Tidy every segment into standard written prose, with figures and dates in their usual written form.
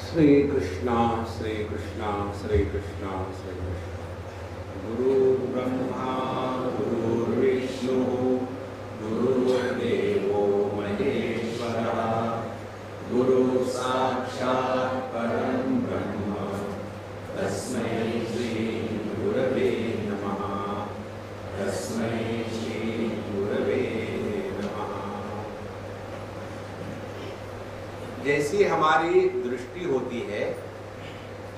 श्री कृष्णा श्री कृष्णा श्री कृष्णा श्री कृष्णा। गुरु ब्रह्मा गुरुर्विष्णु गुरुर्देवो महेश्वरः गुरु साक्षात् परं ब्रह्म तस्मै श्री गुरवे नमः। तस्मै श्री गुरवे नमः। जैसी हमारी दृष्टि होती है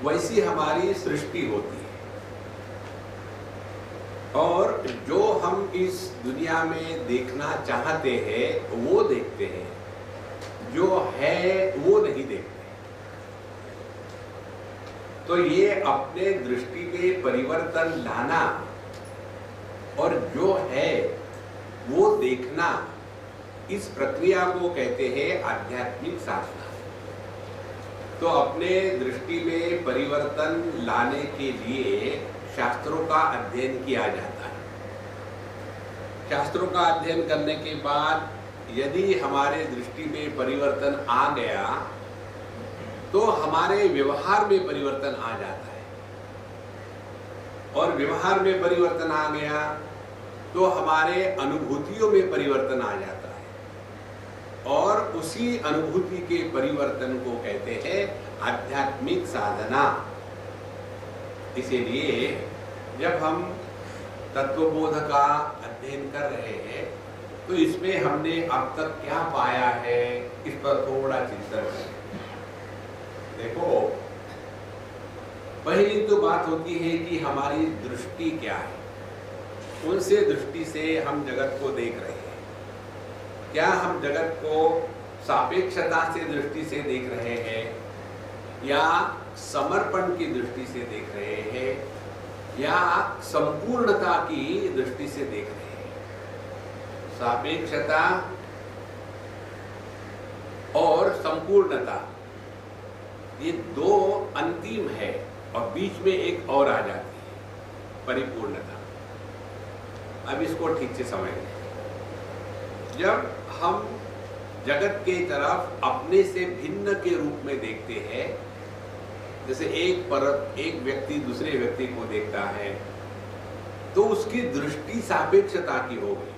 वैसी हमारी सृष्टि होती है, और जो हम इस दुनिया में देखना चाहते हैं वो देखते हैं, जो है वो नहीं देखते। तो ये अपने दृष्टि में परिवर्तन लाना और जो है वो देखना, इस प्रक्रिया को कहते हैं आध्यात्मिक साधना। तो अपने दृष्टि में परिवर्तन लाने के लिए शास्त्रों का अध्ययन किया जाता है। शास्त्रों का अध्ययन करने के बाद यदि हमारे दृष्टि में परिवर्तन आ गया तो हमारे व्यवहार में परिवर्तन आ जाता है, और व्यवहार में परिवर्तन आ गया तो हमारे अनुभूतियों में परिवर्तन आ जाता है, और उसी अनुभूति के परिवर्तन को कहते हैं आध्यात्मिक साधना। इसीलिए जब हम तत्वबोध का अध्ययन कर रहे हैं तो इसमें हमने अब तक क्या पाया है इस पर थोड़ा चिंतन करें। देखो, पहली तो बात होती है कि हमारी दृष्टि क्या है, उनसे दृष्टि से हम जगत को देख रहे हैं। क्या हम जगत को सापेक्षता से दृष्टि से देख रहे हैं, या समर्पण की दृष्टि से देख रहे हैं, या संपूर्णता की दृष्टि से देख रहे हैं? सापेक्षता और संपूर्णता ये दो अंतिम है, और बीच में एक और आ जाती है, परिपूर्णता। अब इसको ठीक से समझ लें। जब हम जगत के तरफ अपने से भिन्न के रूप में देखते हैं, जैसे एक व्यक्ति दूसरे व्यक्ति को देखता है, तो उसकी दृष्टि सापेक्षता की हो गई,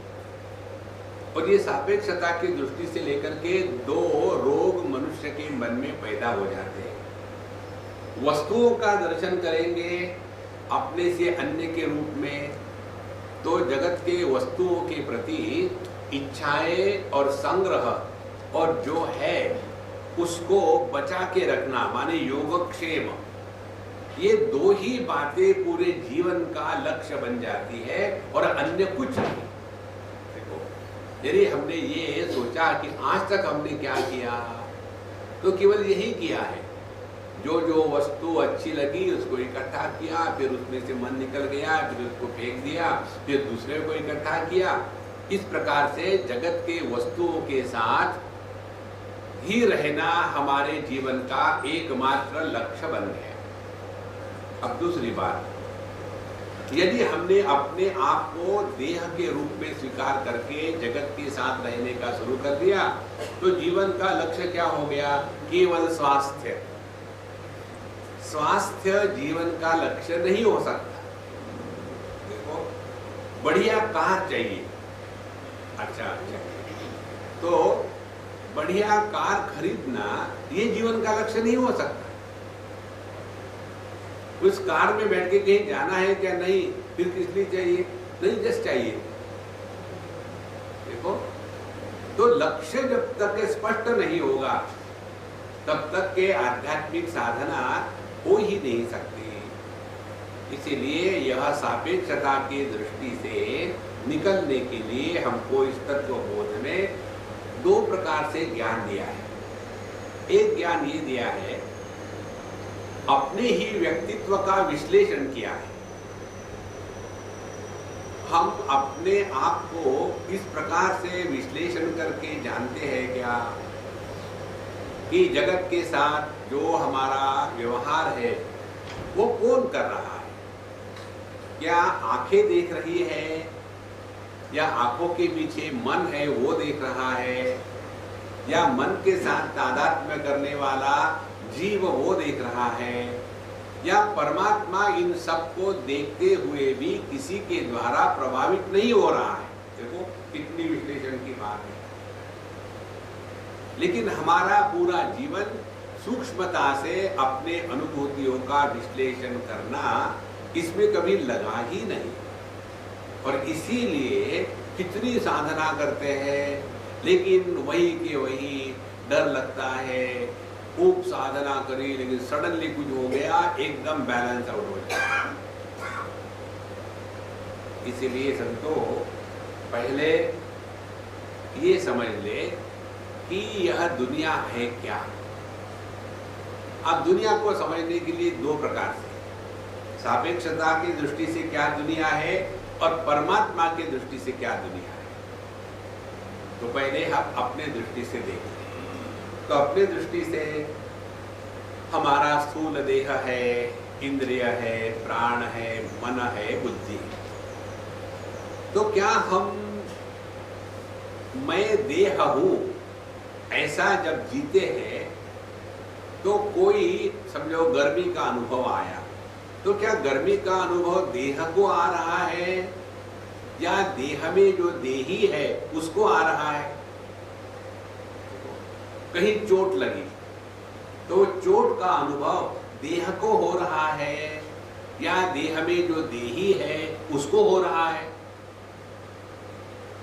और ये सापेक्षता की दृष्टि से लेकर के दो रोग मनुष्य के मन में पैदा हो जाते हैं। वस्तुओं का दर्शन करेंगे अपने से अन्य के रूप में, तो जगत के वस्तुओं के प्रति इच्छाएं और संग्रह और जो है उसको बचा के रखना, माने योगक्षेम, ये दो ही बातें पूरे जीवन का लक्ष्य बन जाती है, और अन्य कुछ नहीं। देखो, यदि हमने ये सोचा कि आज तक हमने क्या किया, तो केवल यही किया है, जो जो वस्तु अच्छी लगी उसको इकट्ठा किया, फिर उसमें से मन निकल गया, फिर उसको फेंक दिया, फिर दूसरे को इकट्ठा किया। इस प्रकार से जगत के वस्तुओं के साथ ही रहना हमारे जीवन का एकमात्र लक्ष्य बन गया। अब दूसरी बात, यदि हमने अपने आप को देह के रूप में स्वीकार करके जगत के साथ रहने का शुरू कर दिया, तो जीवन का लक्ष्य क्या हो गया? केवल स्वास्थ्य। स्वास्थ्य जीवन का लक्ष्य नहीं हो सकता। देखो, बढ़िया कार चाहिए, अच्छा, तो बढ़िया कार खरीदना ये जीवन का लक्ष्य नहीं हो सकता। उस कार में बैठ के कहीं जाना है क्या? नहीं। फिर किस लिए चाहिए? नहीं, जस्ट चाहिए। देखो, तो लक्ष्य जब तक स्पष्ट नहीं होगा तब तक के आध्यात्मिक साधना हो ही नहीं सकती। इसीलिए यह सापेक्षता की दृष्टि से निकलने के लिए हमको इस तत्वबोध में दो प्रकार से ज्ञान दिया है। एक ज्ञान ये दिया है, अपने ही व्यक्तित्व का विश्लेषण किया है। हम अपने आप को इस प्रकार से विश्लेषण करके जानते हैं क्या कि जगत के साथ जो हमारा व्यवहार है वो कौन कर रहा है? क्या आंखें देख रही है, या आंखों के पीछे मन है वो देख रहा है, या मन के साथ तादात्म्य करने वाला जीव वो देख रहा है या परमात्मा इन सबको देखते हुए भी किसी के द्वारा प्रभावित नहीं हो रहा है। देखो कितनी विश्लेषण की बात है। लेकिन हमारा पूरा जीवन सूक्ष्मता से अपने अनुभूतियों का विश्लेषण करना इसमें कभी लगा ही नहीं, और इसीलिए कितनी साधना करते हैं लेकिन वही के वही डर लगता है। खूब साधना करी लेकिन सडनली कुछ हो गया, एकदम बैलेंस आउट हो जाए। इसीलिए संतो पहले ये समझ ले कि यह दुनिया है क्या। अब दुनिया को समझने के लिए दो प्रकार से, सापेक्षता की दृष्टि से क्या दुनिया है और परमात्मा की दृष्टि से क्या दुनिया है। तो पहले हम अपने दृष्टि से देखते हैं। तो अपने दृष्टि से हमारा स्थूल देह है, इंद्रिय है, प्राण है, मन है, बुद्धि है। तो क्या हम मैं देह हूं ऐसा जब जीते हैं तो कोई समझो गर्मी का अनुभव आया, तो क्या गर्मी का अनुभव देह को आ रहा है या देह में जो देही है उसको आ रहा है। कहीं चोट लगी तो चोट का अनुभव देह को हो रहा है या देह में जो देही है उसको हो रहा है।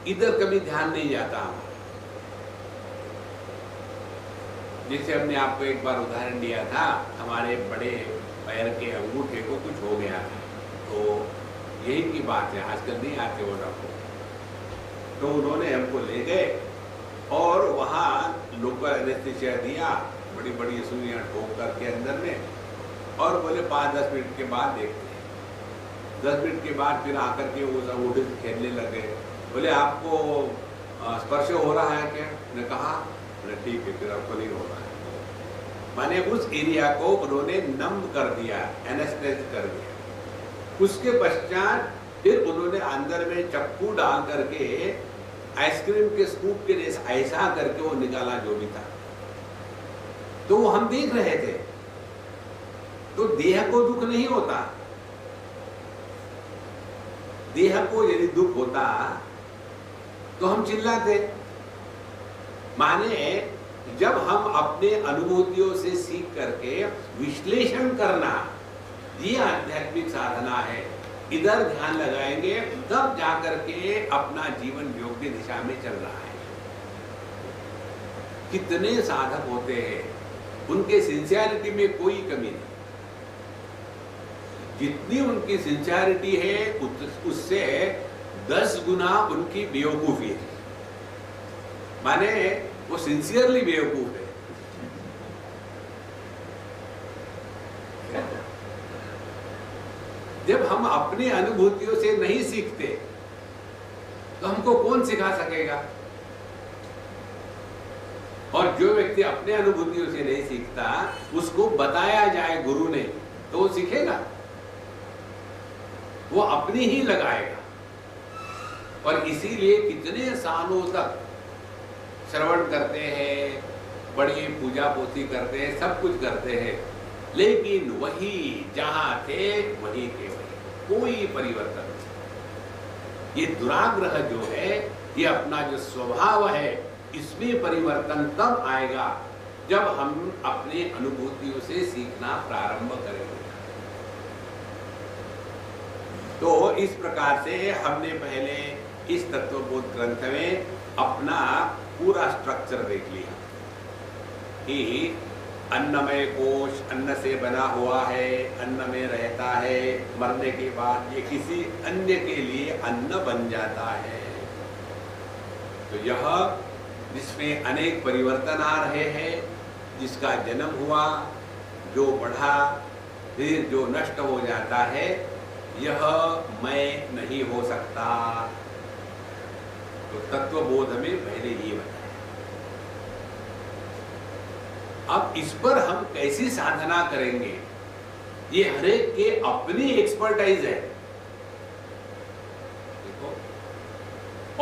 इधर कभी ध्यान नहीं जाता। जैसे हमने आपको एक बार उदाहरण दिया था, हमारे बड़े पैर के अंगूठे को कुछ हो गया था, तो यही की बात है, आजकल नहीं आते वो डॉक्टर। तो उन्होंने हमको ले गए और वहाँ लोकल एनेस्थीसिया दिया, बड़ी बड़ी सुइयां ठोक करके अंदर में, और बोले 5-10 मिनट के बाद देखते हैं। 10 मिनट के बाद फिर आकर के वो सब अंगूठे से खेलने लगे। बोले आपको स्पर्श हो रहा है क्या? मैंने कहा ठीक है, फिर आपको नहीं हो रहा है। माने उस एरिया को उन्होंने नम कर दिया, एनेस्थेसिस कर दिया। उसके पश्चात फिर उन्होंने अंदर में चक्कू डाल करके आइसक्रीम के स्कूप के जैसा ऐसा करके वो निकाला जो भी था। तो वो हम देख रहे थे। तो देह को दुख नहीं होता। देह को यदि दुख होता तो हम चिल्लाते। माने जब हम अपने अनुभूतियों से सीख करके विश्लेषण करना, ये आध्यात्मिक साधना है। इधर ध्यान लगाएंगे तब जाकर के अपना जीवन योग्य दिशा में चल रहा है। कितने साधक होते हैं, उनके सिंसियरिटी में कोई कमी नहीं। जितनी उनकी सिंसियरिटी है उससे 10 गुना उनकी बेवकूफी है। माने वो सिंसियरली बेवकूफ है। जब हम अपनी अनुभूतियों से नहीं सीखते तो हमको कौन सिखा सकेगा। और जो व्यक्ति अपने अनुभूतियों से नहीं सीखता, उसको बताया जाए गुरु ने तो वो सीखेगा, वो अपनी ही लगाएगा। और इसीलिए कितने सालों तक श्रवण करते हैं, बड़ी पूजा पोथी करते हैं, सब कुछ करते हैं, लेकिन वही जहां थे वही के वही, कोई परिवर्तन नहीं। ये दुराग्रह जो है, ये अपना जो स्वभाव है, इसमें परिवर्तन तब आएगा जब हम अपने अनुभूतियों से सीखना प्रारंभ करेंगे। तो इस प्रकार से हमने पहले इस तत्वबोध ग्रंथ में अपना पूरा स्ट्रक्चर देख लिया कि अन्नमय कोश अन्न से बना हुआ है, अन्न में रहता है, मरने के बाद ये किसी अन्य के लिए अन्न बन जाता है। तो यह जिसमें अनेक परिवर्तन आ रहे हैं, जिसका जन्म हुआ, जो बढ़ा, फिर जो नष्ट हो जाता है, यह मैं नहीं हो सकता। तो तत्वबोध में पहले ये बताया। अब इस पर हम कैसी साधना करेंगे, ये हरेक के अपनी एक्सपर्टाइज है। देखो,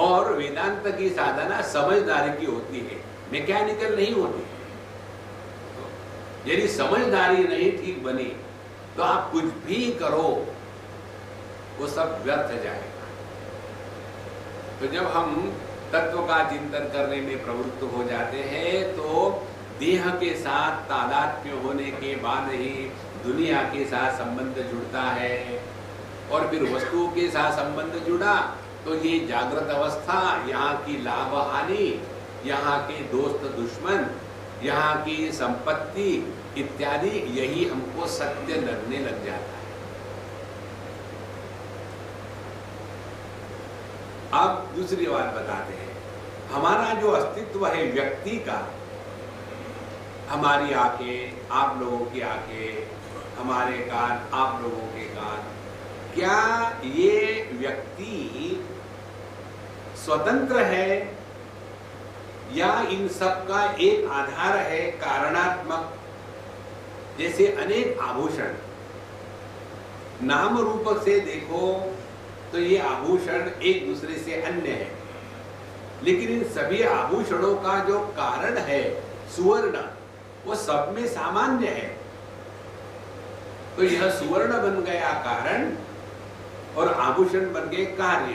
और वेदांत की साधना समझदारी की होती है, मैकेनिकल नहीं होती। यदि समझदारी नहीं ठीक बनी तो आप कुछ भी करो वो सब व्यर्थ जाएगा। तो जब हम तत्व का चिंतन करने में प्रवृत्त हो जाते हैं तो देह के साथ तादात्म्य होने के बाद ही दुनिया के साथ संबंध जुड़ता है, और फिर वस्तुओं के साथ संबंध जुड़ा तो ये जागृत अवस्था, यहाँ की लाभ हानि, यहाँ के दोस्त दुश्मन, यहाँ की संपत्ति इत्यादि, यही हमको सत्य लगने लग जाता है। अब दूसरी बात बताते हैं, हमारा जो अस्तित्व है व्यक्ति का, हमारी आंखें, आप लोगों की आंखें, हमारे कान, आप लोगों के कान, क्या ये व्यक्ति स्वतंत्र है या इन सब का एक आधार है कारणात्मक? जैसे अनेक आभूषण, नाम रूप से देखो तो ये आभूषण एक दूसरे से अन्य है, लेकिन इन सभी आभूषणों का जो कारण है सुवर्ण, वो सब में सामान्य है। तो यह सुवर्ण बन गया कारण और आभूषण बन गए कार्य।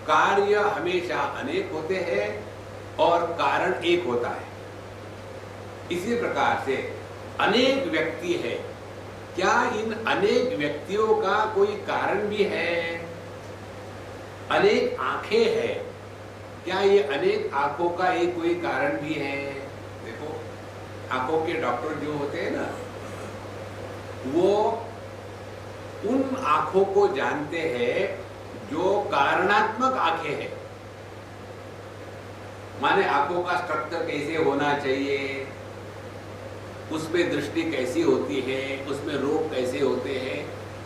कार्य हमेशा अनेक होते हैं और कारण एक होता है। इसी प्रकार से अनेक व्यक्ति है, क्या इन अनेक व्यक्तियों का कोई कारण भी है? अनेक आंखें हैं, क्या ये अनेक आंखों का एक कोई कारण भी है? देखो, आंखों के डॉक्टर जो होते हैं ना, वो उन आंखों को जानते हैं जो कारणात्मक आंखें हैं। माने आंखों का स्ट्रक्चर कैसे होना चाहिए, उसमें दृष्टि कैसी होती है, उसमें रोग कैसे होते हैं,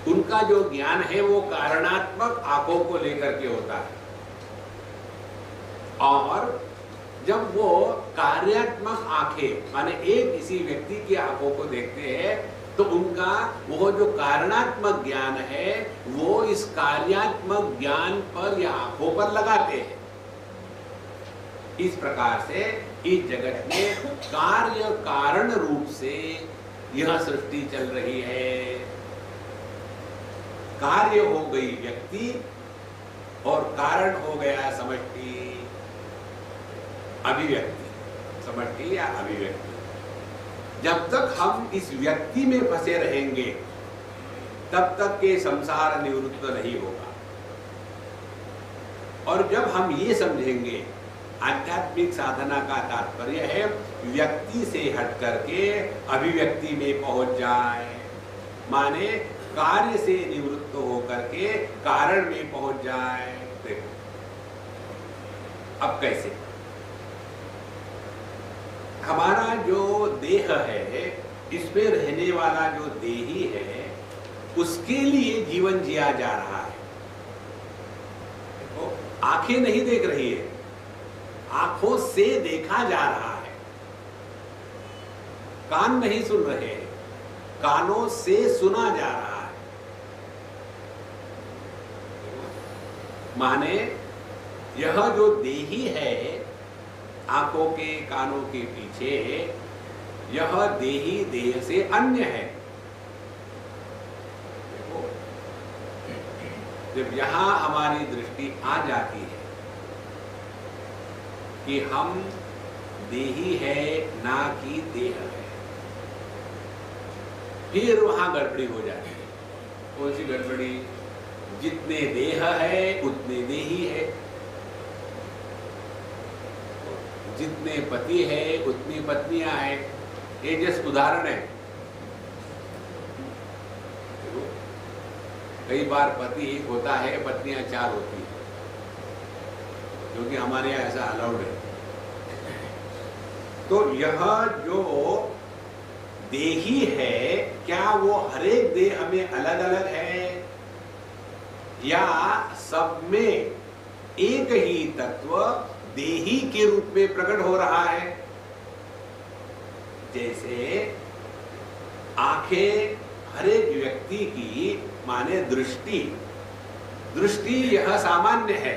उनका जो ज्ञान है वो कारणात्मक आंखों को लेकर के होता है। और जब वो कार्यात्मक आंखें माने एक किसी व्यक्ति की आंखों को देखते हैं तो उनका वो जो कारणात्मक ज्ञान है वो इस कार्यात्मक ज्ञान पर या आंखों पर लगाते हैं। इस प्रकार से इस जगत में कार्य कारण रूप से यह सृष्टि चल रही है। कार्य हो गई व्यक्ति और कारण हो गया समष्टि, अभिव्यक्ति, समष्टि या अभिव्यक्ति। जब तक हम इस व्यक्ति में फंसे रहेंगे तब तक के संसार निवृत्त नहीं होगा। और जब हम ये समझेंगे, आध्यात्मिक साधना का तात्पर्य है व्यक्ति से हट करके अभिव्यक्ति में पहुंच जाए, माने कार्य से निवृत्त होकर के कारण में पहुंच जाए। देखो अब कैसे, हमारा जो देह है, इसमें रहने वाला जो देही है, उसके लिए जीवन जिया जा रहा है। देखो, आंखें नहीं देख रही है, आंखों से देखा जा रहा है। कान नहीं सुन रहे हैं, कानों से सुना जा रहा है। माने यह जो देही है आंखों के कानों के पीछे, यह देही देह से अन्य है। देखो, जब यहां हमारी दृष्टि आ जाती है कि हम देही है ना कि देह है, फिर वहां गड़बड़ी हो जाती है। कौन सी गड़बड़ी? जितने देह है उतने देही है, जितने पति है उतनी पत्नियां हैं। ये जैसे उदाहरण है, कई बार पति एक होता है, पत्नियां 4 होती है, क्योंकि हमारे यहाँ ऐसा अलाउड है। तो यह जो देही है, क्या वो हर एक देह में अलग अलग है या सब में एक ही तत्व देही के रूप में प्रकट हो रहा है? जैसे आंखें हर एक व्यक्ति की माने दृष्टि, दृष्टि यह सामान्य है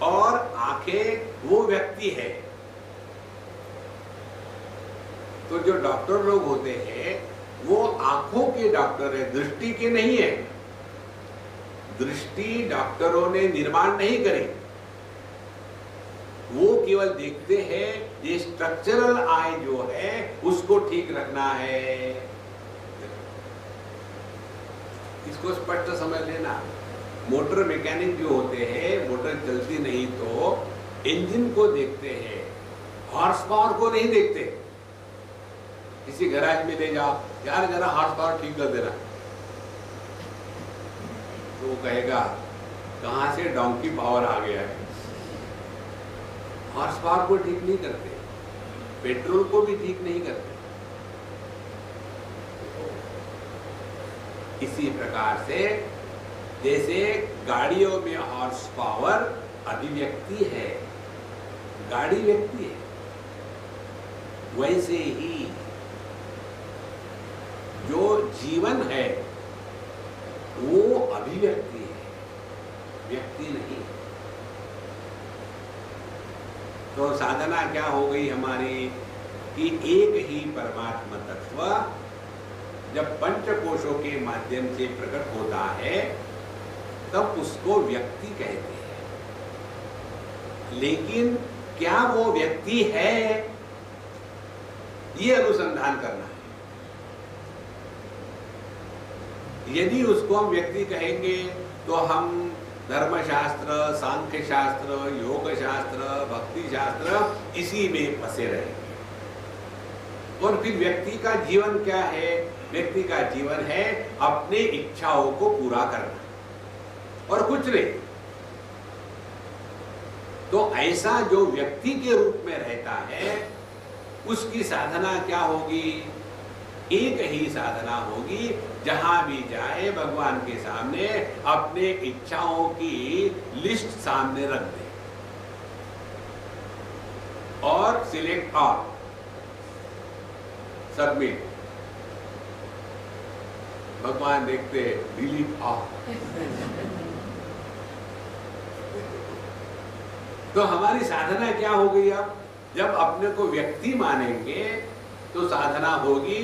और आंखें वो व्यक्ति है। तो जो डॉक्टर लोग होते हैं वो आंखों के डॉक्टर है, दृष्टि के नहीं है। दृष्टि डॉक्टरों ने निर्माण नहीं करी, वो केवल देखते हैं ये स्ट्रक्चरल आई जो है उसको ठीक रखना है। इसको स्पष्ट समझ लेना। मोटर मैकेनिक जो होते हैं, मोटर चलती नहीं तो इंजन को देखते हैं, हॉर्स पावर को नहीं देखते। किसी गैराज में ले जाओ, यार जरा हॉर्स पावर ठीक कर देना, तो वो कहेगा कहां से डोंकी पावर आ गया है। हॉर्स पावर को ठीक नहीं करते, पेट्रोल को भी ठीक नहीं करते। इसी प्रकार से जैसे गाड़ियों में हॉर्स पावर अभिव्यक्ति है, गाड़ी व्यक्ति है, वैसे ही जो जीवन है वो अभिव्यक्ति है, व्यक्ति नहीं। तो साधना क्या हो गई हमारी कि एक ही परमात्मा तत्व जब पंचकोशों के माध्यम से प्रकट होता है तब उसको व्यक्ति कहते हैं। लेकिन क्या वो व्यक्ति है, ये अनुसंधान करना है। यदि उसको हम व्यक्ति कहेंगे तो हम धर्मशास्त्र, सांख्य शास्त्र, योग शास्त्र, भक्ति शास्त्र इसी में फंसे रहेंगे। और फिर व्यक्ति का जीवन क्या है? व्यक्ति का जीवन है अपने इच्छाओं को पूरा करना और कुछ नहीं। तो ऐसा जो व्यक्ति के रूप में रहता है उसकी साधना क्या होगी? एक ही साधना होगी, जहां भी जाए भगवान के सामने अपने इच्छाओं की लिस्ट सामने रख दे और सिलेक्ट ऑल, सबमिट। भगवान देखते डिलीट ऑल। तो हमारी साधना क्या हो गई? अब जब अपने को व्यक्ति मानेंगे तो साधना होगी,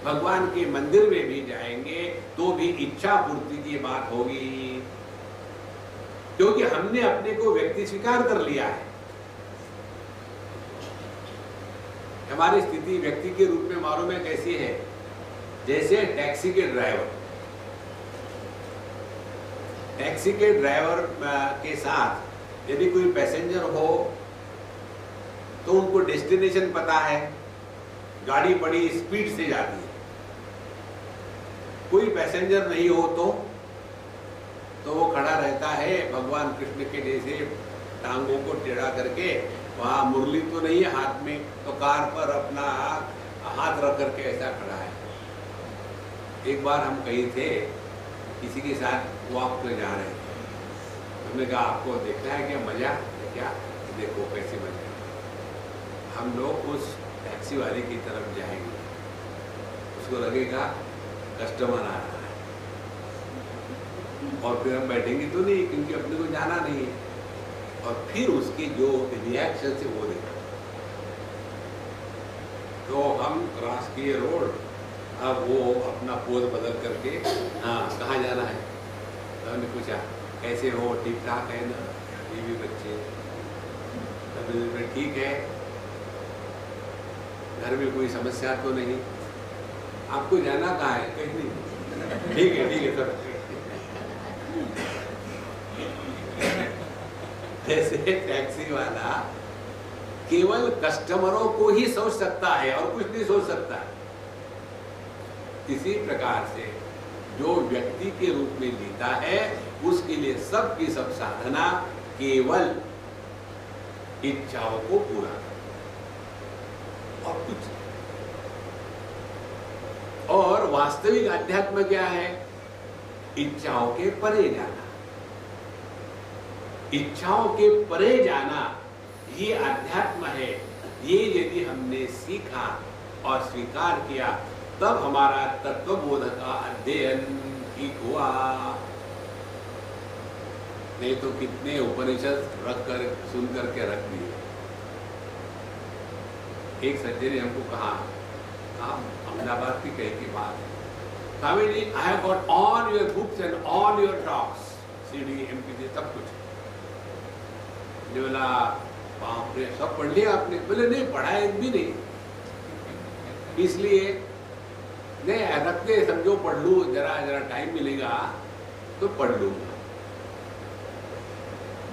भगवान के मंदिर में भी जाएंगे तो भी इच्छा पूर्ति की बात होगी, क्योंकि हमने अपने को व्यक्ति स्वीकार कर लिया है। हमारी स्थिति व्यक्ति के रूप में मालूम है कैसी है? जैसे टैक्सी के ड्राइवर, टैक्सी के ड्राइवर के साथ यदि कोई पैसेंजर हो तो उनको डेस्टिनेशन पता है, गाड़ी बड़ी स्पीड से जाती है। कोई पैसेंजर नहीं हो तो वो खड़ा रहता है भगवान कृष्ण के जैसे टांगों को टेढ़ा करके, वहां मुरली तो नहीं है हाथ में, तो कार पर अपना हाथ रख करके ऐसा खड़ा है। एक बार हम कहीं थे, किसी के साथ वॉक पे जा रहे थे, हमने कहा आपको देखना है क्या मजा? क्या देखो कैसे मजा। हम लोग उस टैक्सी वाले की तरफ जाएंगे, उसको लगेगा कस्टमर आ रहा है, और फिर हम बैठेंगे तो नहीं, क्योंकि अपने को जाना नहीं है। और फिर उसकी जो रिएक्शन से वो देखा, तो हम क्रॉस किए रोड, अब वो अपना पोज बदल करके, हाँ कहाँ जाना है? तो हमने पूछा कैसे हो, ठीक ठाक है ना, बीवी बच्चे? तब ठीक है, घर में कोई समस्या तो नहीं, आपको जाना कहाँ है? कहीं नहीं। ठीक है सर। जैसे टैक्सी वाला केवल कस्टमरों को ही सोच सकता है और कुछ नहीं सोच सकता है, इसी प्रकार से जो व्यक्ति के रूप में जीता है उसके लिए सब की सब साधना केवल इच्छाओं को पूरा करना और कुछ। और वास्तविक अध्यात्म क्या है? इच्छाओं के परे जाना। इच्छाओं के परे जाना ये अध्यात्म है। ये यदि हमने सीखा और स्वीकार किया तब हमारा तत्वबोध का अध्ययन ठीक हुआ। नहीं तो कितने उपनिषद रख कर सुन करके रख दिए। एक सज्जन ने हमको कहा आप अहमदाबाद की कहीं की बात है, Swami ji I have got all your books and all your talks, CD MP3 सब कुछ। जो बोला बाप रे सब पढ़ लिया आपने? बोले नहीं पढ़ा एक भी नहीं, इसलिए नहीं रखते, समझो पढ़ लूँ, जरा जरा टाइम मिलेगा तो पढ़ लूँगा।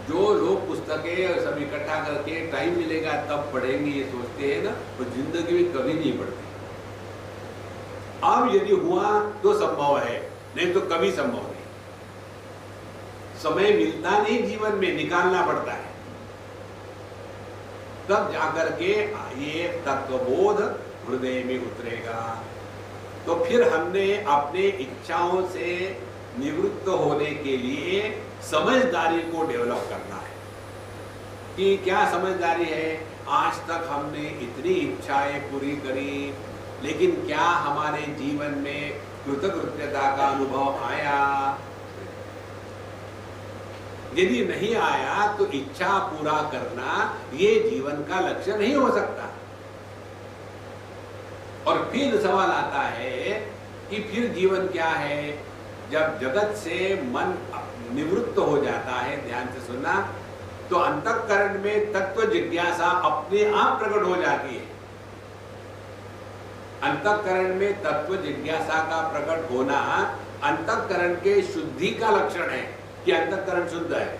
जो लोग पुस्तकें सब इकट्ठा करके टाइम मिलेगा तब पढ़ेंगे ये सोचते हैं ना, तो जिंदगी में कभी नहीं पढ़ते। अब यदि हुआ तो संभव है, नहीं तो कभी संभव नहीं। समय मिलता नहीं जीवन में, निकालना पड़ता है, तब जाकर के ये तत्वबोध हृदय में उतरेगा। तो फिर हमने अपने इच्छाओं से निवृत्त होने के लिए समझदारी को डेवलप करना है। कि क्या समझदारी है? आज तक हमने इतनी इच्छाएं पूरी करी, लेकिन क्या हमारे जीवन में कृतकृत्यता का अनुभव आया? यदि नहीं आया तो इच्छा पूरा करना ये जीवन का लक्ष्य नहीं हो सकता। और फिर सवाल आता है कि फिर जीवन क्या है? जब जगत से मन निवृत्त हो जाता है, ध्यान से सुनना, तो अंतःकरण में तत्व जिज्ञासा अपने आप प्रकट हो जाती है। अंतःकरण में तत्व जिज्ञासा का प्रकट होना अंतःकरण के शुद्धि का लक्षण है कि अंतःकरण शुद्ध है।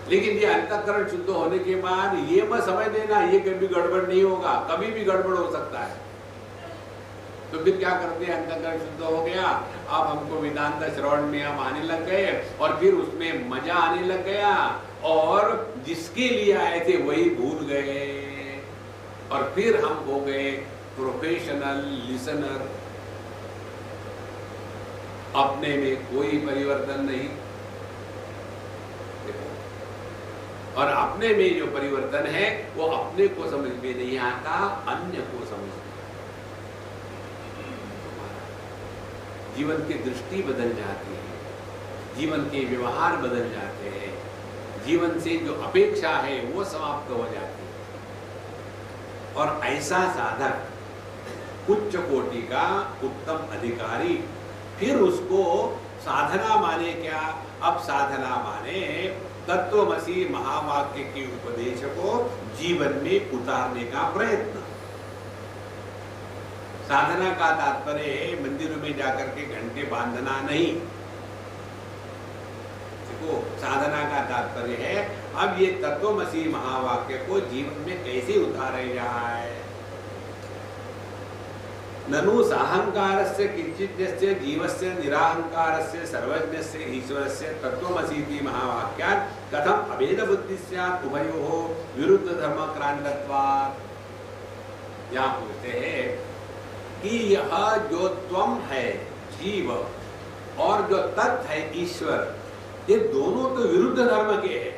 लेकिन ये अंतःकरण शुद्ध होने के बाद ये मत समझ लेना ये कभी गड़बड़ नहीं होगा, कभी भी गड़बड़ हो सकता है। तो फिर क्या करते हैं? अंतःकरण शुद्ध हो गया, अब हमको वेदांत श्रवण में हम आने लग गए और फिर उसमें मजा आने लग गया, और जिसके लिए आए थे वही भूल गए, और फिर हम हो गए प्रोफेशनल लिसनर। अपने में कोई परिवर्तन नहीं, और अपने में जो परिवर्तन है वो अपने को समझ में नहीं आता, अन्य को समझ में। जीवन की दृष्टि बदल जाती है, जीवन के व्यवहार बदल जाते हैं, जीवन से जो अपेक्षा है वो समाप्त हो जाती है। और ऐसा साधक उच्च कोटि का उत्तम अधिकारी, फिर उसको साधना माने क्या? अब साधना माने तत्वमसि महावाक्य के उपदेश को जीवन में उतारने का प्रयत्न। साधना का तात्पर्य है मंदिरों में जाकर के घंटे बांधना नहीं। देखो, साधना का तात्पर्य है अब ये तत्वमसि महावाक्य को जीवन में कैसे उतारे जाए। ननु साहंकारस्य किंचिज्ञस्य जीवस्य निराहंकारस्य सर्वज्ञस्य ईश्वरस्य तत्वमसीति महावाक्यात् कथम अभेद बुद्धि स्यात् उभयोः विरुद्ध धर्मक्रांतत्वात्। यहाँ पूछते हैं कि यह जो त्वम है जीव और जो तत् है ईश्वर, ये दोनों तो विरुद्ध धर्म के हैं।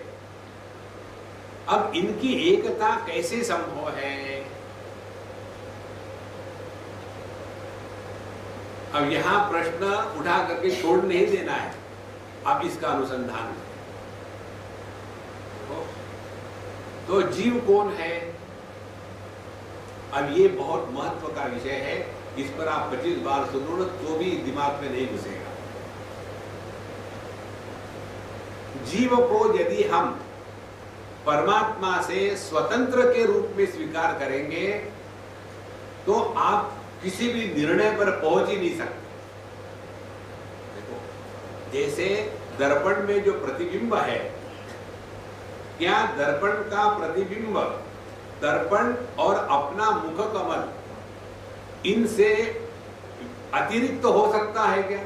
अब इनकी एकता कैसे संभव है? अब यहां प्रश्न उठा करके छोड़ नहीं देना है, अब इसका अनुसंधान तो जीव कौन है? अब ये बहुत महत्व का विषय है, इस पर आप 25 बार सुनो तो भी दिमाग में नहीं घुसेगा। जीव को यदि हम परमात्मा से स्वतंत्र के रूप में स्वीकार करेंगे तो आप किसी भी निर्णय पर पहुंच ही नहीं सकते। देखो, जैसे दर्पण में जो प्रतिबिंब है, क्या दर्पण का प्रतिबिंब दर्पण और अपना मुख कमल इनसे अतिरिक्त हो सकता है क्या?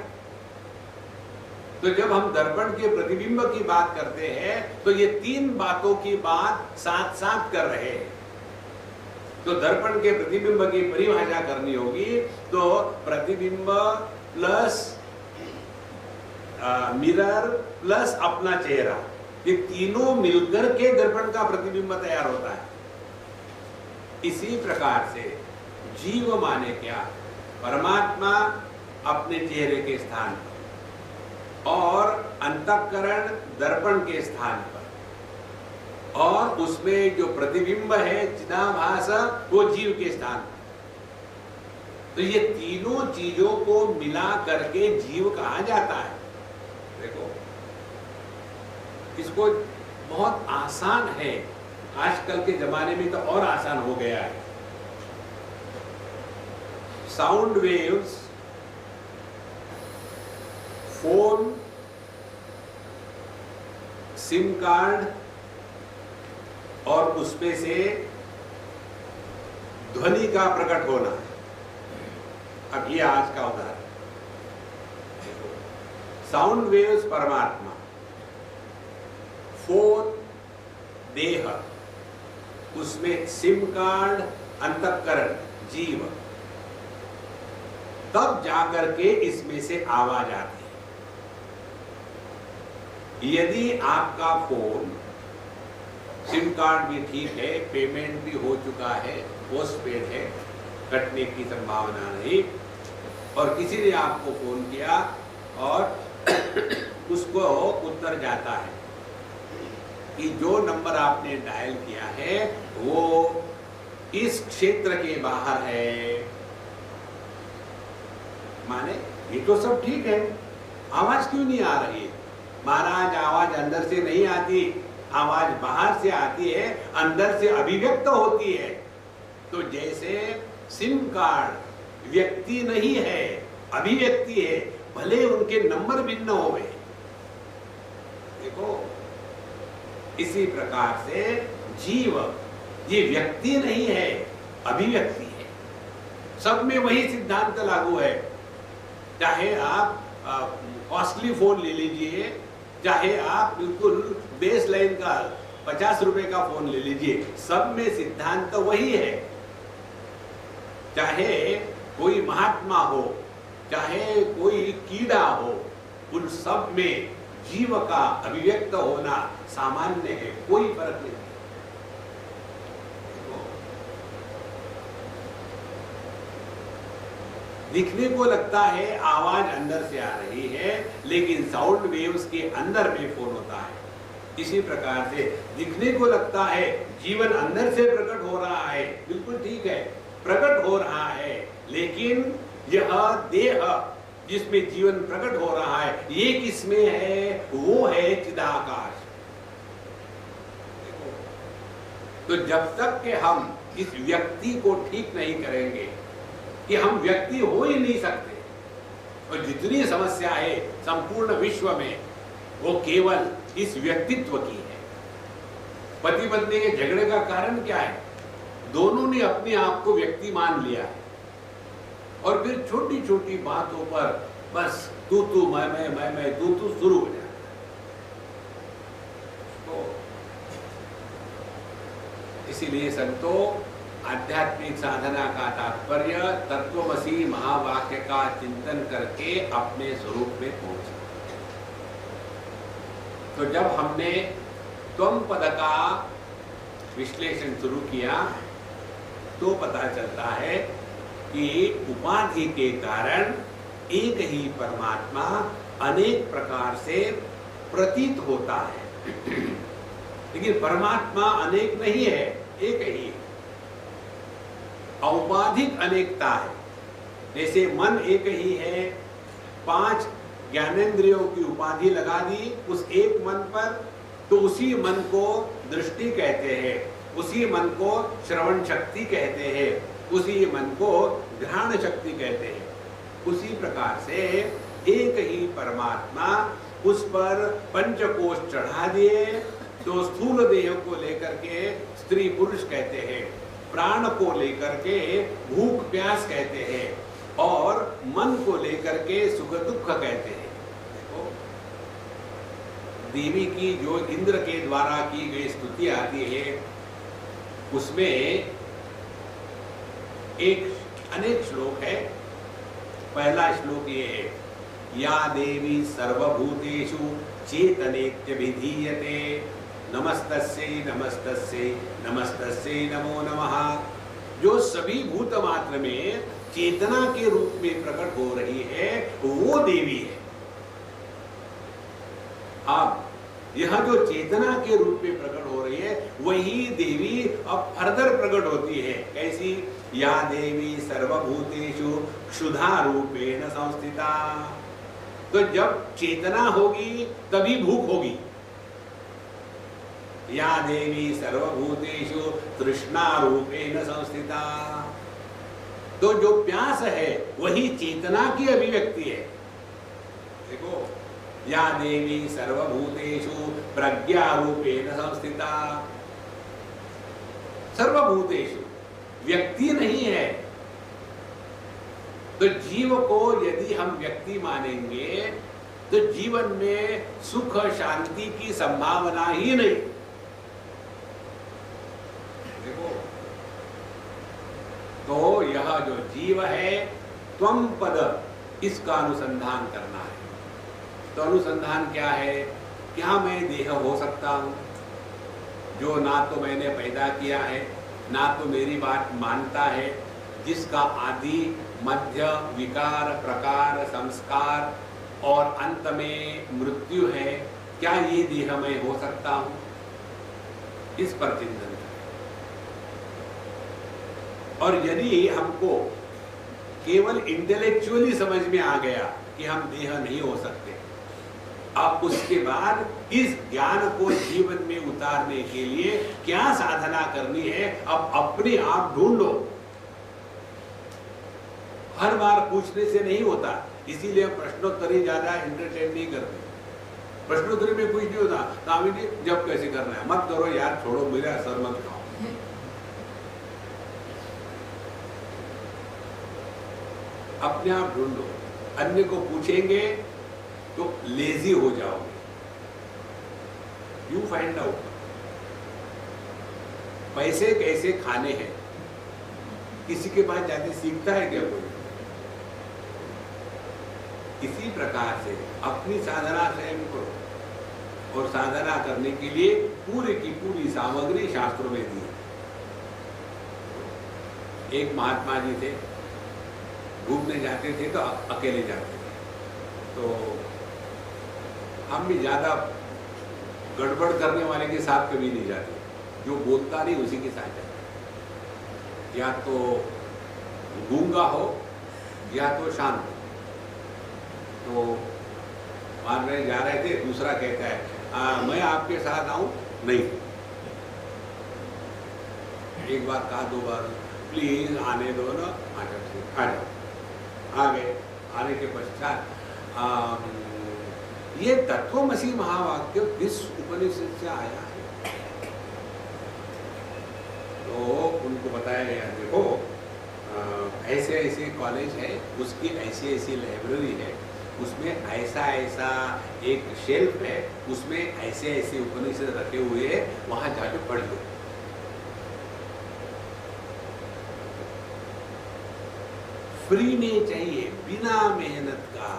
तो जब हम दर्पण के प्रतिबिंब की बात करते हैं तो ये तीन बातों की बात साथ साथ कर रहे हैं। तो दर्पण के प्रतिबिंब की परिभाषा करनी होगी तो प्रतिबिंब प्लस मिरर प्लस अपना चेहरा, ये तीनों मिलकर के दर्पण का प्रतिबिंब तैयार होता है। इसी प्रकार से जीव माने क्या? परमात्मा अपने चेहरे के स्थान पर और अंतःकरण दर्पण के स्थान पर। और उसमें जो प्रतिबिंब है चिदाभास वो जीव के स्थान। तो ये तीनों चीजों को मिला करके जीव कहा जाता है। देखो इसको बहुत आसान है, आजकल के जमाने में तो और आसान हो गया है। Sound waves, phone, SIM card और उसमें से ध्वनि का प्रकट होना। अब ये आज का उदाहरण। साउंड वेव्स परमात्मा, फोन देह, उसमें सिम कार्ड अंतःकरण जीव, तब जाकर के इसमें से आवाज आती है। यदि आपका फोन सिम कार्ड भी ठीक है, पेमेंट भी हो चुका है, पोस्टपेड है, कटने की संभावना नहीं, और किसी ने आपको फोन किया और उसको उत्तर जाता है कि जो नंबर आपने डायल किया है वो इस क्षेत्र के बाहर है, माने ये तो सब ठीक है, आवाज क्यों नहीं आ रही है? महाराज आवाज अंदर से नहीं आती, आवाज बाहर से आती है, अंदर से अभिव्यक्त होती है। तो जैसे सिम कार्ड व्यक्ति नहीं है, अभिव्यक्ति है, भले उनके नंबर भिन्न हो गए। देखो इसी प्रकार से जीव ये व्यक्ति नहीं है, अभिव्यक्ति है। सब में वही सिद्धांत लागू है। चाहे आप कॉस्टली फोन ले लीजिए, चाहे आप बिल्कुल बेस लाइन का 50 रुपए का फोन ले लीजिए, सब में सिद्धांत तो वही है। चाहे कोई महात्मा हो, चाहे कोई कीड़ा हो, उन सब में जीव का अभिव्यक्त होना सामान्य है, कोई फर्क नहीं। दिखने को लगता है आवाज अंदर से आ रही है, लेकिन साउंड वेव्स के अंदर में फोन होता है। इसी प्रकार से दिखने को लगता है जीवन अंदर से प्रकट हो रहा है, बिल्कुल ठीक है, प्रकट हो रहा है, लेकिन यह देह जिसमें जीवन प्रकट हो रहा है ये किसमें है? वो है चिदाकाश। तो जब तक कि हम इस व्यक्ति को ठीक नहीं करेंगे कि हम व्यक्ति हो ही नहीं सकते, और जितनी समस्या है संपूर्ण विश्व में वो केवल इस व्यक्तित्व की है। पति पत्नी के झगड़े का कारण क्या है? दोनों ने अपने आप को व्यक्ति मान लिया है, और फिर छोटी छोटी बातों पर बस तू मैं तू शुरू हो जाता है। तो इसीलिए संतो आध्यात्मिक साधना का तात्पर्य तत्वमसी महावाक्य का चिंतन करके अपने स्वरूप में पहुंचा। तो जब हमने त्वम पद का विश्लेषण शुरू किया तो पता चलता है कि उपाधि के कारण एक ही परमात्मा अनेक प्रकार से प्रतीत होता है, लेकिन परमात्मा अनेक नहीं है, एक ही है। औपाधिक अनेकता है। जैसे मन एक ही है, 5 ज्ञानेंद्रियों की उपाधि लगा दी उस एक मन पर, तो उसी मन को दृष्टि कहते हैं, उसी मन को श्रवण शक्ति कहते हैं, उसी मन को घ्राण शक्ति कहते हैं। उसी प्रकार से एक ही परमात्मा, उस पर पंचकोश चढ़ा दिए तो स्थूल देह को लेकर के स्त्री पुरुष कहते हैं, प्राण को लेकर के भूख प्यास कहते हैं, और मन को लेकर के सुख दुख कहते हैं। देखो देवी की जो इंद्र के द्वारा की गई स्तुति आती है उसमें एक अनेक श्लोक है। पहला श्लोक ये है, या देवी सर्वभूतेषु चेतनेत्यभिधीयते नमस्तस्यै नमस्तस्यै नमस्तस्यै नमो नमः। जो सभी भूत मात्र में चेतना के रूप में प्रकट हो रही है वो देवी है। अब यह जो चेतना के रूप में प्रकट हो रही है वही देवी अब फर्दर प्रकट होती है। कैसी? या देवी सर्वभूतेषु क्षुधा रूपेण संस्थिता। तो जब चेतना होगी तभी भूख होगी। या देवी सर्वभूतेषु तृष्णा रूपेण संस्थिता। तो जो प्यास है वही चेतना की अभिव्यक्ति है। देखो, या देवी सर्वभूतेषु प्रज्ञा रूपेण संस्थिता। सर्वभूतेषु व्यक्ति नहीं है। तो जीव को यदि हम व्यक्ति मानेंगे तो जीवन में सुख शांति की संभावना ही नहीं। देखो, तो यह जो जीव है त्वम पद, इसका अनुसंधान करना है। तो अनुसंधान क्या है? क्या मैं देह हो सकता हूं जो ना तो मैंने पैदा किया है, ना तो मेरी बात मानता है, जिसका आदि मध्य विकार प्रकार संस्कार और अंत में मृत्यु है? क्या ये देह मैं हो सकता हूं? इस पर चिंतन करें। और यदि हमको केवल इंटेलेक्चुअली समझ में आ गया कि हम देह नहीं हो सकते, अब उसके बाद इस ज्ञान को जीवन में उतारने के लिए क्या साधना करनी है, अब अपने आप ढूंढो। हर बार पूछने से नहीं होता, इसीलिए प्रश्नोत्तरी ज्यादा एंटरटेन नहीं करते। प्रश्नोत्तरी में कुछ नहीं होता, स्वामी जी जब कैसे करना है, मत करो यार, छोड़ो, मेरा असर मत खाओ। अपने आप ढूंढो। अन्य को पूछेंगे तो लेजी हो जाओगे। You find out. पैसे कैसे खाने हैं, किसी के पास जाके सीखता है क्या कोई? इसी प्रकार से अपनी साधना स्वयं करो। और साधना करने के लिए पूरी की पूरी सामग्री शास्त्रों में दी है। एक महात्मा जी थे, घूमने जाते थे तो अकेले जाते थे। तो हम भी ज्यादा गड़बड़ करने वाले के साथ कभी नहीं जाते, जो बोलता नहीं उसी के साथ जाते। या तो गूंगा हो या तो शांत हो। तो मान रहे जा रहे थे, दूसरा कहता है मैं आपके साथ आऊं? नहीं। एक बार कहा, दो बार, प्लीज आने दो ना। अच्छा ठीक, आ जाओ। आ गए। आने के पश्चात ये तत्वमसि महावाक्य किस उपनिषद से आया है? तो उनको बताया गया, देखो ऐसे ऐसे कॉलेज है, उसकी ऐसी ऐसी लाइब्रेरी है, उसमें ऐसा ऐसा एक शेल्फ है, उसमें ऐसे ऐसे उपनिषद रखे हुए हैं, वहां जाके पढ़ लो। फ्री नहीं चाहिए, बिना मेहनत का।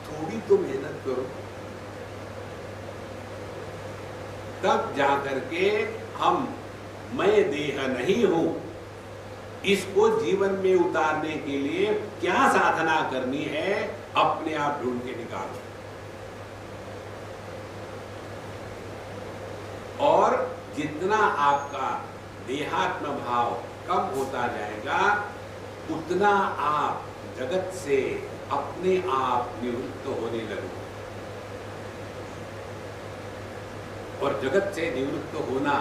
थोड़ी तो मेहनत करो, तब जाकर के हम मैं देह नहीं हूं, इसको जीवन में उतारने के लिए क्या साधना करनी है, अपने आप ढूंढ के निकालो। और जितना आपका देहात्म भाव कम होता जाएगा, उतना आप जगत से अपने आप निवृत्त होने लगोगे। और जगत से निवृत्त होना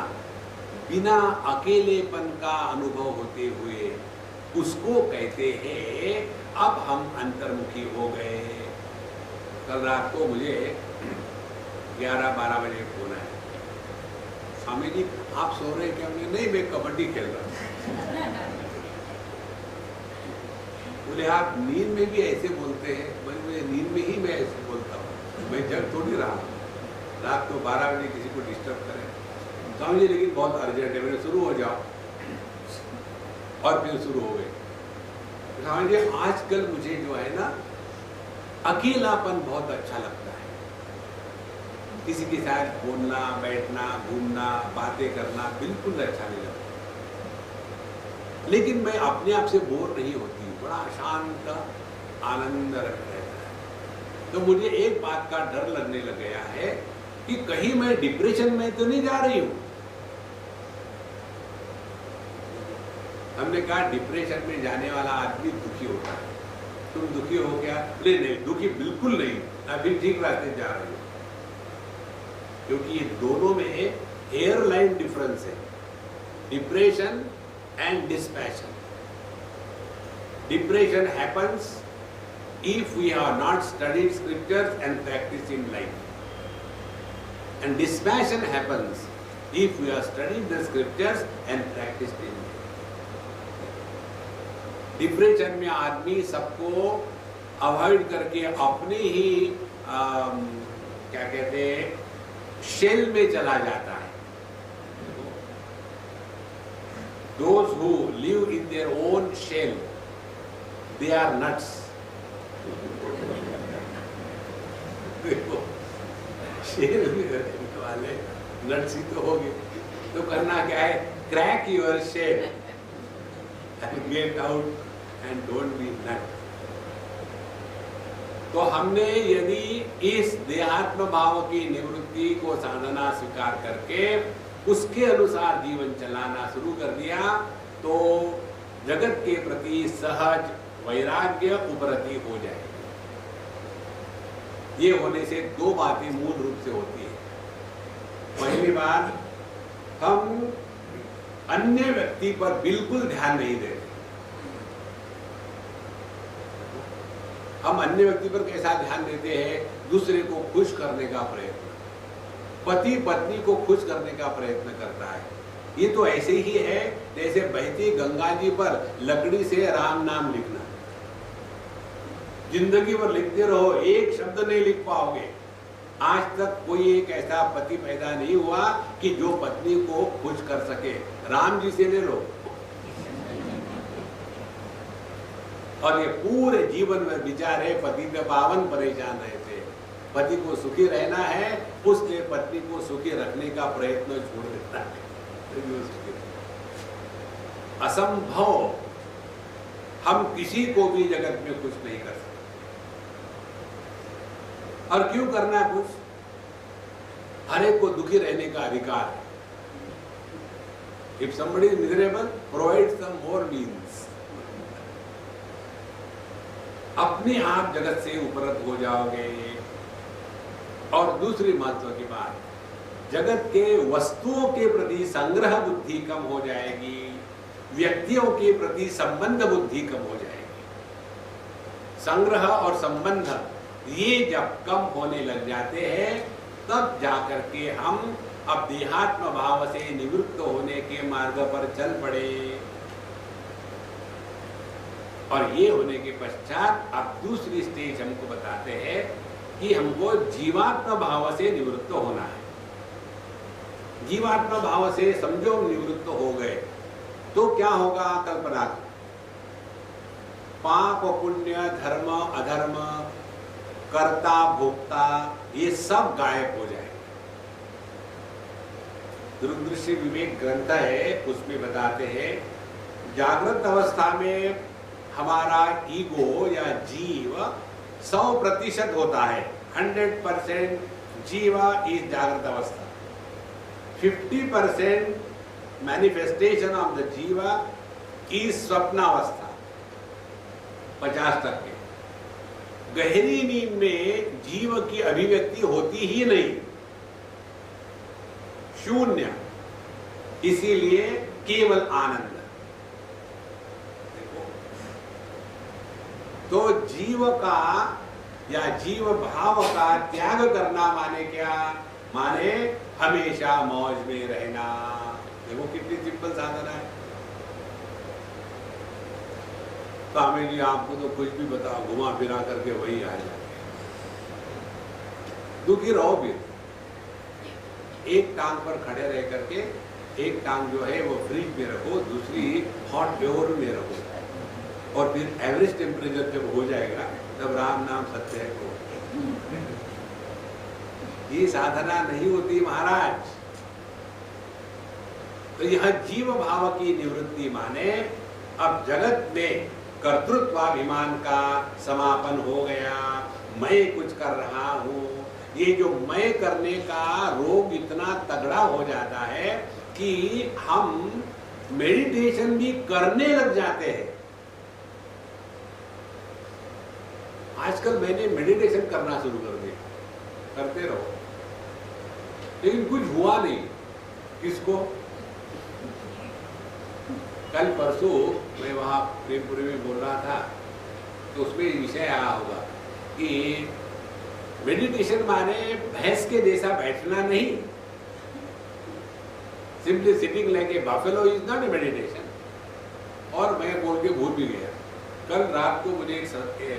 बिना अकेलेपन का अनुभव होते हुए, उसको कहते हैं अब हम अंतर्मुखी हो गए। कल रात को मुझे 11-12 बजे फोन आया, स्वामी जी आप सो रहे क्या? नहीं, मैं कबड्डी खेल रहा हूँ। बोले आप नींद में भी ऐसे बोलते हैं? मुझे नींद में ही मैं ऐसे बोलता हूँ, मैं जग तो नहीं रहा हूँ। रात को 12 बजे किसी को डिस्टर्ब करें, स्वामी जी लेकिन बहुत अर्जेंट है, मैंने शुरू हो जाओ। और फिर शुरू हो गए। स्वामी जी आजकल मुझे जो है ना, अकेलापन बहुत अच्छा लगता है। किसी के साथ बोलना, बैठना, घूमना, बातें करना बिल्कुल अच्छा नहीं लगता। लेकिन मैं अपने आप से बोर नहीं होती, बड़ा शांत आनंद रहता है। तो मुझे एक बात का डर लगने लग गया है कि कहीं मैं डिप्रेशन में तो नहीं जा रही हूं। हमने कहा डिप्रेशन में जाने वाला आदमी दुखी होता है। तुम दुखी हो क्या? बोले नहीं, दुखी बिल्कुल नहीं, अभी ठीक रास्ते जा रहे हो। क्योंकि ये दोनों में एयरलाइन डिफरेंस है, depression and dispassion. Depression happens if we have not studied scriptures and practiced in life, and dispassion happens if we have studied the scriptures and practiced in life. Depression में आदमी सबको avoid करके अपने ही क्या कहते हैं, shell में चला जाता है। Those who live in their own shell, they are nuts. शेर में रहने वाले नट्स ही तो होंगे। तो करना क्या है? Crack your shell and get out and don't be nut. तो हमने यदि इस देहात्म भाव की निवृत्ति को साधना स्वीकार करके उसके अनुसार जीवन चलाना शुरू कर दिया तो जगत के प्रति सहज वैराग्य उपरति हो जाएगी। ये होने से दो बातें मूल रूप से होती है। पहली बात, हम अन्य व्यक्ति पर बिल्कुल ध्यान नहीं देते। हम अन्य व्यक्ति पर कैसा ध्यान देते हैं? दूसरे को खुश करने का प्रयत्न। पति पत्नी को खुश करने का प्रयत्न करता है। ये तो ऐसे ही है जैसे बहती गंगा जी पर लकड़ी से राम नाम लिखना। जिंदगी भर लिखते रहो, एक शब्द नहीं लिख पाओगे। आज तक कोई एक ऐसा पति पैदा नहीं हुआ कि जो पत्नी को खुश कर सके। राम जी से ले लो, और ये पूरे जीवन में बेचारे पति पे पावन परेशान रहते। पति को सुखी रहना है, उसके पत्नी को सुखी रखने का प्रयत्न छोड़ देता है। असंभव, हम किसी को भी जगत में खुश नहीं कर सकते। और क्यों करना है खुश? हर एक को दुखी रहने का अधिकार है। If somebody is miserable, provide some more means. अपने आप जगत से उपरत हो जाओगे। और दूसरी महत्व की बात, जगत के वस्तुओं के प्रति संग्रह बुद्धि कम हो जाएगी, व्यक्तियों के प्रति संबंध बुद्धि कम हो जाएगी। संग्रह और संबंध ये जब कम होने लग जाते हैं तब जाकर के हम अब देहात्म भाव से निवृत्त होने के मार्ग पर चल पड़े। और ये होने के पश्चात अब दूसरी स्टेज हमको बताते हैं कि हमको जीवात्म भाव से निवृत्त होना है। जीवात्म भाव से समझो निवृत्त हो गए तो क्या होगा? कल्पना, पाप पुण्य धर्म अधर्म कर्ता भोक्ता ये सब गायब हो जाएंगे। दूरदृष्टि विवेक ग्रंथ है, उसमें बताते हैं जागृत अवस्था में हमारा ईगो या जीव 100% होता है। 100% जीव इज जागृत अवस्था। 50% मैनिफेस्टेशन ऑफ द जीवा इज स्वप्नावस्था। 50%। गहरी नींद में जीव की अभिव्यक्ति होती ही नहीं, शून्य। इसीलिए केवल आनंद। देखो, तो जीव का या जीव भाव का त्याग करना माने क्या? माने हमेशा मौज में रहना। देखो कितनी सिंपल साधना है। स्वामी जी आपको तो कुछ भी बताओ, घुमा फिरा करके वही आ जाए। दुखी रहो भी, एक टांग पर खड़े रह करके एक टांग जो है वो फ्रिज में रखो, दूसरी हॉट ओवन में रखो, और फिर एवरेज टेम्परेचर जब हो जाएगा तब राम नाम सत्य है को। ये साधना नहीं होती महाराज। तो यह जीव भाव की निवृत्ति माने अब जगत में कर्तृत्वाभिमान का समापन हो गया। मैं कुछ कर रहा हूं, ये जो मैं करने का रोग इतना तगड़ा हो जाता है कि हम मेडिटेशन भी करने लग जाते हैं। आजकल मैंने मेडिटेशन करना शुरू कर दिया, करते रहो, लेकिन कुछ हुआ नहीं। किसको? कल परसों मैं वहां प्रेमपुरी में बोल रहा था, तो उसमें विषय आया होगा कि मेडिटेशन माने भैंस के जैसा बैठना नहीं। Simply sitting like a buffalo is not a meditation. और मैं बोल के भूल भी गया। कल रात को मुझे एक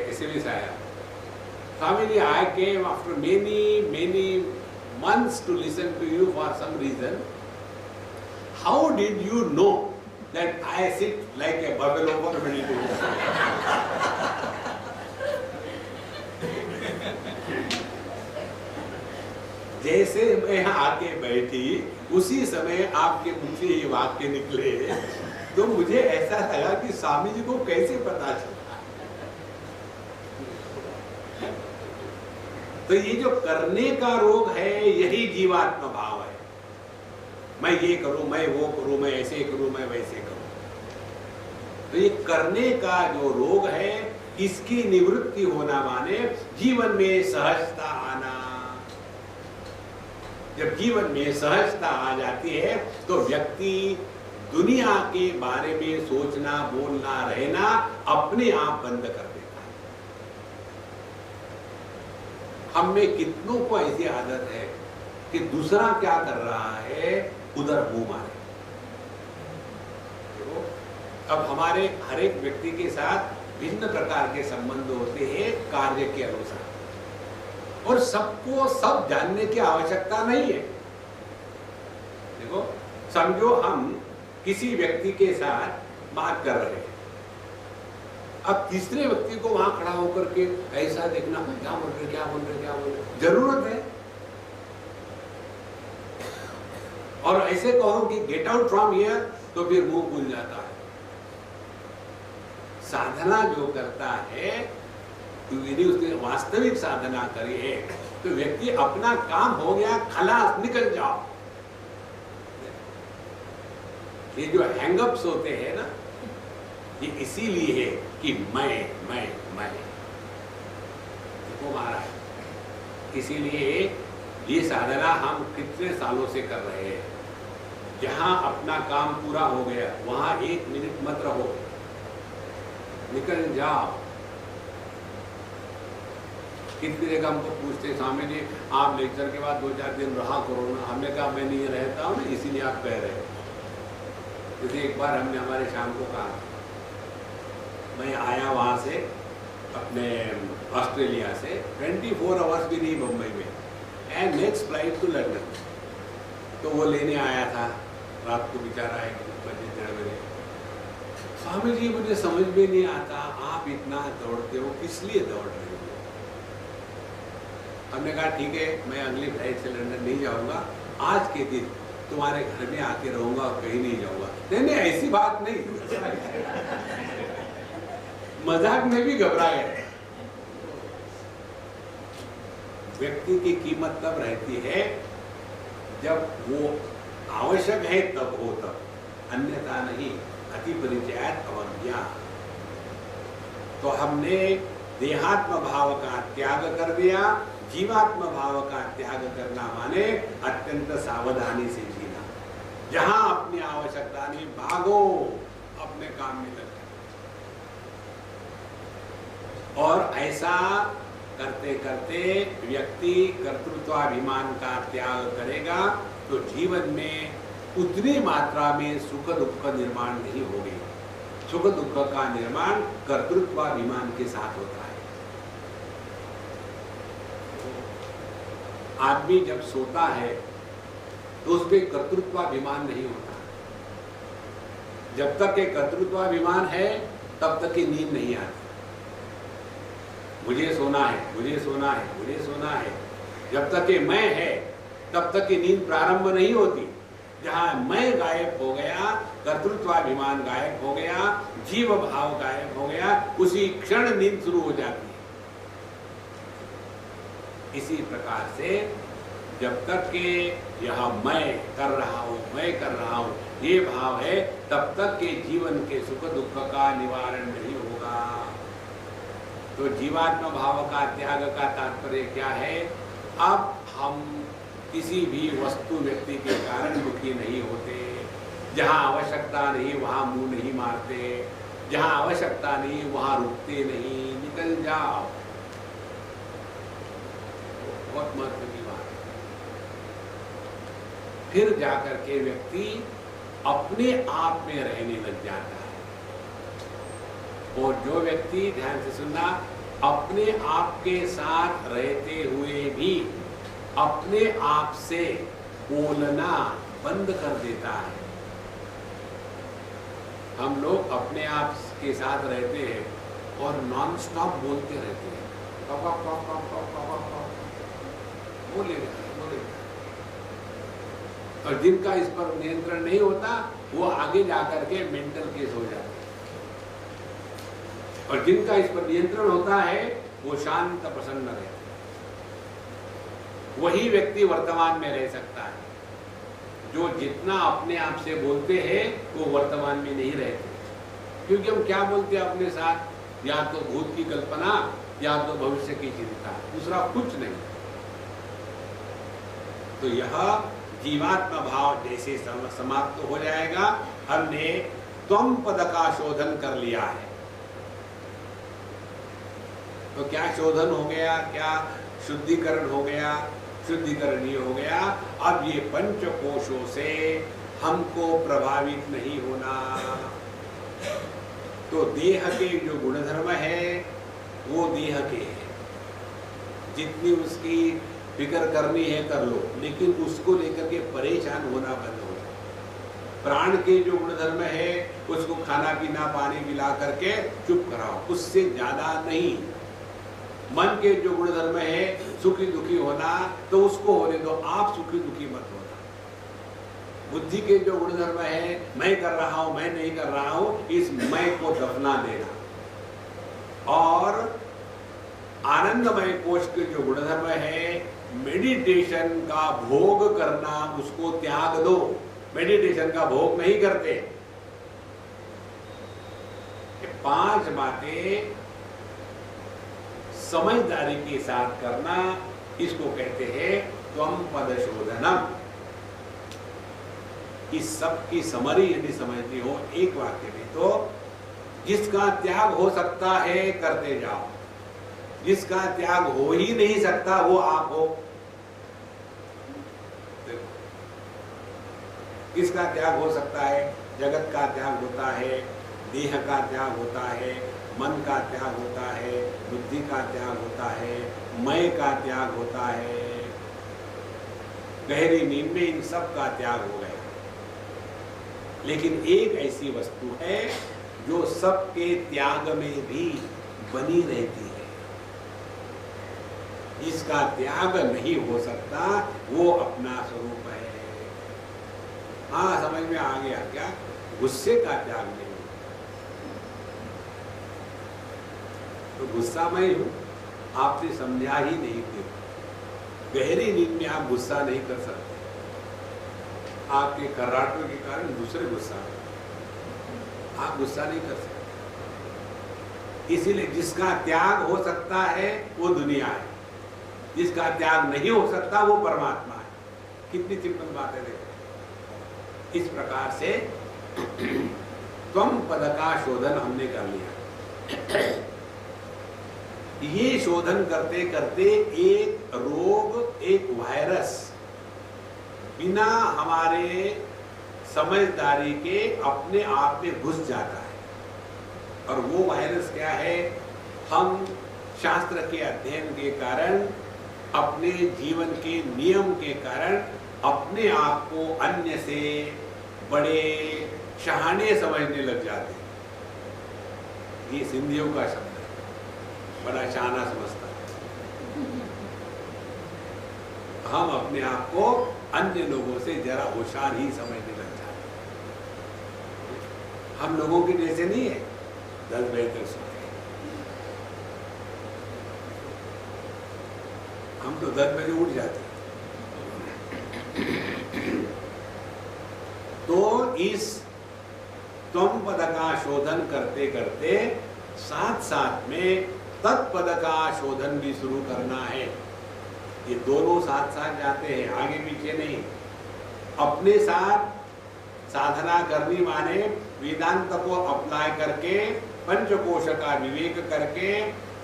एसएमएस आया, Swami ji, I came after many months to listen to you for some reason. How did you know that I sit like a buffalo for meditation? जैसे मैं यहाँ आके बैठी उसी समय आपके मुंह से ये वाक्य निकले, तो मुझे ऐसा लगा कि स्वामी जी को कैसे पता चला। तो ये जो करने का रोग है, यही जीवात्म भाव है। मैं ये करूं, मैं वो करूं, मैं ऐसे करूं, मैं वैसे करूं। तो ये करने का जो रोग है, इसकी निवृत्ति होना माने जीवन में सहजता आना। जब जीवन में सहजता आ जाती है तो व्यक्ति दुनिया के बारे में सोचना, बोलना, रहना अपने आप बंद कर देता है। हम में कितनों को ऐसी आदत है कि दूसरा क्या कर रहा है उधर मुंह मारे। अब हमारे हर एक व्यक्ति के साथ भिन्न प्रकार के संबंध होते हैं कार्य के अनुसार, और सबको सब जानने की आवश्यकता नहीं है। देखो, समझो हम किसी व्यक्ति के साथ बात कर रहे हैं, अब तीसरे व्यक्ति को वहां खड़ा होकर के ऐसा देखना, क्या बोल रहे, क्या बोल रहे, क्या बोल रहे, जरूरत है? और ऐसे कहो कि गेट आउट फ्रॉम हियर, तो फिर मुंह भूल जाता है। साधना जो करता है, तो यदि उसने वास्तविक साधना करी है, तो व्यक्ति अपना काम हो गया, खलास, निकल जाओ। ये जो हैंगअप्स होते हैं ना, ये इसीलिए है कि मैं देखो महाराज, इसीलिए ये साधना हम कितने सालों से कर रहे हैं। जहां अपना काम पूरा हो गया वहां 1 मिनट मत रहो, निकल जाओ। कितनी जगह हमको पूछते, स्वामी जी आप लेक्चर के बाद 2-4 दिन रहा करो ना। हमने कहा मैं नहीं रहता हूँ ना, इसीलिए आप कह रहे हो। जैसे एक बार हमने हमारे शाम को कहा, मैं आया वहाँ से अपने ऑस्ट्रेलिया से, 24 आवर्स भी नहीं बम्बई में, and next flight to London. तो वो लेने आया था, रात को बेचारा 1 बजे 1:30 बजे। स्वामी जी मुझे समझ में नहीं आता, आप इतना दौड़ते हो, किस लिए दौड़ रहे हो? हमने कहा ठीक है, मैं अगली फ्लाइट से लंदन नहीं जाऊंगा, आज के दिन तुम्हारे घर में आके रहूंगा और कहीं नहीं जाऊंगा। नहीं ऐसी बात नहीं। मजाक में भी घबरा गए। व्यक्ति की कीमत तब रहती है जब वो आवश्यक है तब हो, तब, अन्यथा नहीं। अति परिचयात अवज्ञा। तो हमने देहात्म भाव का त्याग कर दिया। जीवात्म भाव का त्याग करना माने अत्यंत सावधानी से जीना। जहां अपनी आवश्यकता नहीं, भागो, अपने काम में लग। और ऐसा करते करते व्यक्ति कर्तृत्वाभिमान का त्याग करेगा तो जीवन में उतनी मात्रा में सुख दुख का निर्माण नहीं होगी। सुख दुख का निर्माण कर्तृत्वाभिमान के साथ होता है। आदमी जब सोता है तो उसमें कर्तृत्वाभिमान नहीं होता। जब तक एक कर्तृत्वाभिमान है तब तक की नींद नहीं आती। मुझे सोना है, मुझे सोना है, मुझे सोना है। जब तक ये मैं है तब तक की नींद प्रारंभ नहीं होती। जहां मैं गायब हो गया, कर्तृत्वाभिमान गायब हो गया, जीव भाव गायब हो गया, उसी क्षण नींद शुरू हो जाती है। इसी प्रकार से जब तक के यह मैं कर रहा हूं, मैं कर रहा हूं, ये भाव है, तब तक के जीवन के सुख दुख का निवारण नहीं होगा। तो जीवात्मा भाव का त्याग का तात्पर्य क्या है? अब हम किसी भी वस्तु व्यक्ति के कारण दुखी नहीं होते। जहाँ आवश्यकता नहीं वहाँ मुंह नहीं मारते, जहाँ आवश्यकता नहीं वहाँ रुकते नहीं, निकल जाओ। बहुत महत्व की बात है। फिर जाकर के व्यक्ति अपने आप में रहने लग जाता है। और जो व्यक्ति, ध्यान से सुनना, अपने आप के साथ रहते हुए भी अपने आप से बोलना बंद कर देता है। हम लोग अपने आप के साथ रहते हैं और नॉन स्टॉप बोलते रहते हैं, बोले रहते हैं। और जिनका इस पर नियंत्रण नहीं होता वो आगे जाकर के मेंटल केस हो जाते हैं, और जिनका इस पर नियंत्रण होता है वो शांत प्रसन्न रहते हैं। वही व्यक्ति वर्तमान में रह सकता है। जो जितना अपने आप से बोलते हैं वो वर्तमान में नहीं रहते, क्योंकि हम क्या बोलते हैं अपने साथ? या तो भूत की कल्पना या तो भविष्य की चिंता, दूसरा कुछ नहीं। तो यह जीवात्मा भाव जैसे समाप्त हो जाएगा, हमने त्वम पद का शोधन कर लिया है। तो क्या शोधन हो गया? क्या शुद्धिकरण हो गया? शुद्धिकरण ये हो गया, अब ये पंचकोशों से हमको प्रभावित नहीं होना। तो देह के जो गुणधर्म है वो देह के है, जितनी उसकी फिक्र करनी है कर लो, लेकिन उसको लेकर के परेशान होना बंद हो जाए। प्राण के जो गुणधर्म है उसको खाना पीना पानी पिला करके चुप कराओ, उससे ज्यादा नहीं। मन के जो गुणधर्म है सुखी दुखी होना, तो उसको होने दो, आप सुखी दुखी मत होना। बुद्धि के जो गुणधर्म है, मैं कर रहा हूं मैं नहीं कर रहा हूं, इस मैं को दफना देना। और आनंदमय कोश के जो गुणधर्म है, मेडिटेशन का भोग करना, उसको त्याग दो। मेडिटेशन का भोग नहीं करते। ये 5 बातें समझदारी के साथ करना, इसको कहते हैं त्वम पद शोधनम। इस सब की समरी यदि समझनी हो एक वाक्य में, तो जिसका त्याग हो सकता है करते जाओ, जिसका त्याग हो ही नहीं सकता वो आप हो। किसका त्याग हो सकता है? जगत का त्याग होता है, देह का त्याग होता है, मन का त्याग होता है, बुद्धि का त्याग होता है, मैं का त्याग होता है। गहरी नींद में इन सब का त्याग हो गया। लेकिन एक ऐसी वस्तु है जो सबके त्याग में भी बनी रहती है। जिसका त्याग नहीं हो सकता वो अपना स्वरूप है। हाँ, समझ में आ गया क्या? गुस्से का त्याग नहीं। तो गुस्सा मैं हूं, आपने समझा ही नहीं थे। गहरी नींद में आप गुस्सा नहीं कर सकते। आपके कर्राटों के कारण दूसरे गुस्सा, आप गुस्सा नहीं कर सकते। इसीलिए जिसका त्याग हो सकता है वो दुनिया है, जिसका त्याग नहीं हो सकता वो परमात्मा है। कितनी सिंपल बात है। देखो, इस प्रकार से त्वम पद का शोधन हमने कर लिया। ये शोधन करते करते एक रोग, एक वायरस बिना हमारे समझदारी के अपने आप में घुस जाता है। और वो वायरस क्या है? हम शास्त्र के अध्ययन के कारण, अपने जीवन के नियम के कारण अपने आप को अन्य से बड़े शहाने समझने लग जाते हैं। ये सिंधियों का शब्द है, बड़ा शहाना समझता है। हम अपने आप को अन्य लोगों से जरा होशियार ही समझने लग जाते हैं। हम लोगों के जैसे नहीं है 10 बजे तक सोते हैं। हम तो 10 बजे उठ जाते हैं। तो इस त्वम पद का शोधन करते करते साथ साथ में तत्पद का शोधन भी शुरू करना है। ये दोनों साथ साथ जाते हैं, आगे पीछे नहीं। अपने साथ साधना करनी माने वेदांत को अप्लाई करके पंचकोश का विवेक करके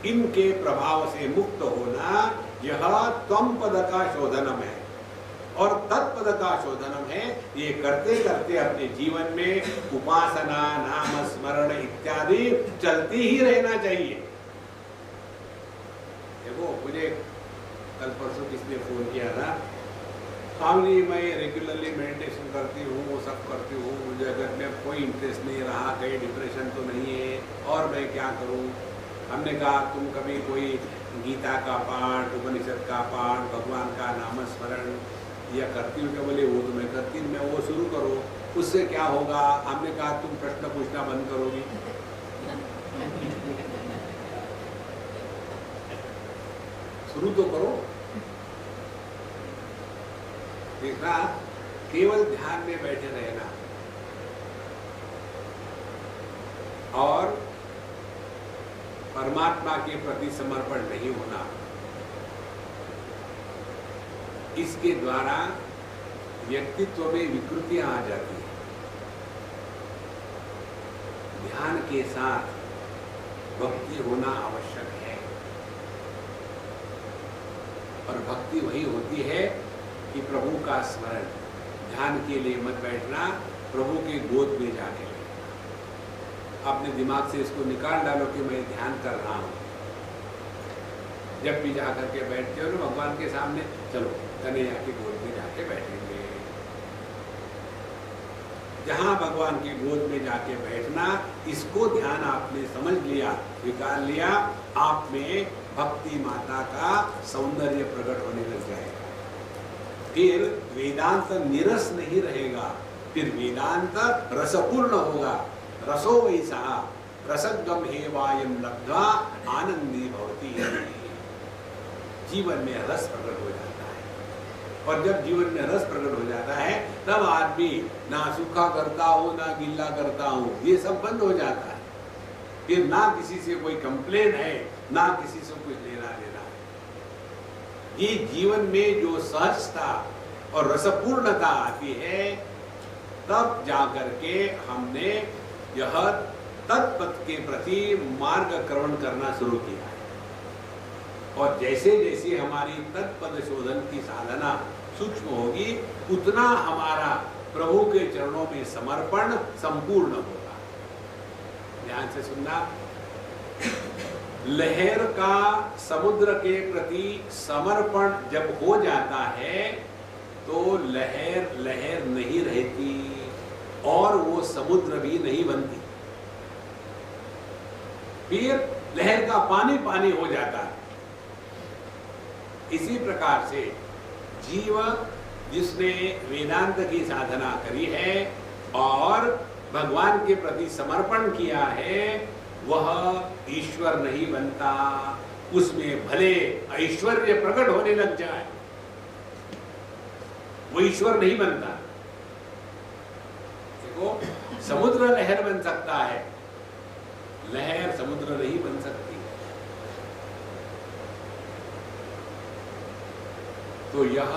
इनके प्रभाव से मुक्त होना, यह त्वम पद का शोधनम है। और तत्पद का शोधनम है, ये करते करते अपने जीवन में उपासना, नाम स्मरण इत्यादि चलती ही रहना चाहिए। देखो, मुझे कल परसों किसने फोन किया था, स्वामी जी मैं रेगुलरली मेडिटेशन करती हूँ, वो सब करती हूँ, मुझे अगर में कोई इंटरेस्ट नहीं रहा, कहीं डिप्रेशन तो नहीं है, और मैं क्या करूँ। हमने कहा तुम कभी कोई गीता का पाठ, उपनिषद का पाठ, भगवान का नाम स्मरण या करती हूँ क्या? बोले वो तो मैं करती हूँ, मैं वो शुरू करो, उससे क्या होगा। हमने कहा तुम प्रश्न पूछना बंद करोगी। शुरू तो करो। देखना, केवल ध्यान में बैठे रहना और परमात्मा के प्रति समर्पण नहीं होना, इसके द्वारा व्यक्तित्व में विकृतियां आ जाती हैं। ध्यान के साथ भक्ति होना आवश्यक है, और भक्ति वही होती है कि प्रभु का स्मरण। ध्यान के लिए मत बैठना, प्रभु के गोद में जाके बैठना। अपने दिमाग से इसको निकाल डालो कि मैं ध्यान कर रहा हूं। जब भी जाकर के बैठते हो ना भगवान के सामने, चलो कन्हैया के गोद में जाके बैठेंगे। जहां भगवान के गोद में जाके बैठना, इसको ध्यान आपने समझ लिया, स्वीकार लिया, आप में भक्ति माता का सौंदर्य प्रकट होने लग जाएगा। फिर वेदांत निरस नहीं रहेगा, फिर वेदांत रसपूर्ण होगा। रसो वैसा रसगम हे वायम लब्ध्वा आनंदी भवति। जीवन में रस प्रकट हो जाता है, और जब जीवन में रस प्रकट हो जाता है तब आदमी ना सूखा करता हो ना गीला करता हो, ये सब बंद हो जाता है। फिर ना किसी से कोई कंप्लेन है, ना किसी से कुछ लेना देना है। ये जीवन में जो सहजता और रसपूर्णता आती है, तब जाकर के हमने यह तत्पद के प्रति मार्गक्रमण करना शुरू किया है। और जैसे जैसे हमारी तत्पद शोधन की साधना सूक्ष्म होगी, उतना हमारा प्रभु के चरणों में समर्पण संपूर्ण होगा। ध्यान से सुनना। लहर का समुद्र के प्रति समर्पण जब हो जाता है तो लहर लहर नहीं रहती और वो समुद्र भी नहीं बनती। फिर लहर का पानी पानी हो जाता है। इसी प्रकार से जीव जिसने वेदांत की साधना करी है और भगवान के प्रति समर्पण किया है, वह ईश्वर नहीं बनता। उसमें भले ऐश्वर्य प्रकट होने लग जाए, वो ईश्वर नहीं बनता। देखो, समुद्र लहर बन सकता है, लहर समुद्र नहीं बन सकती। तो यह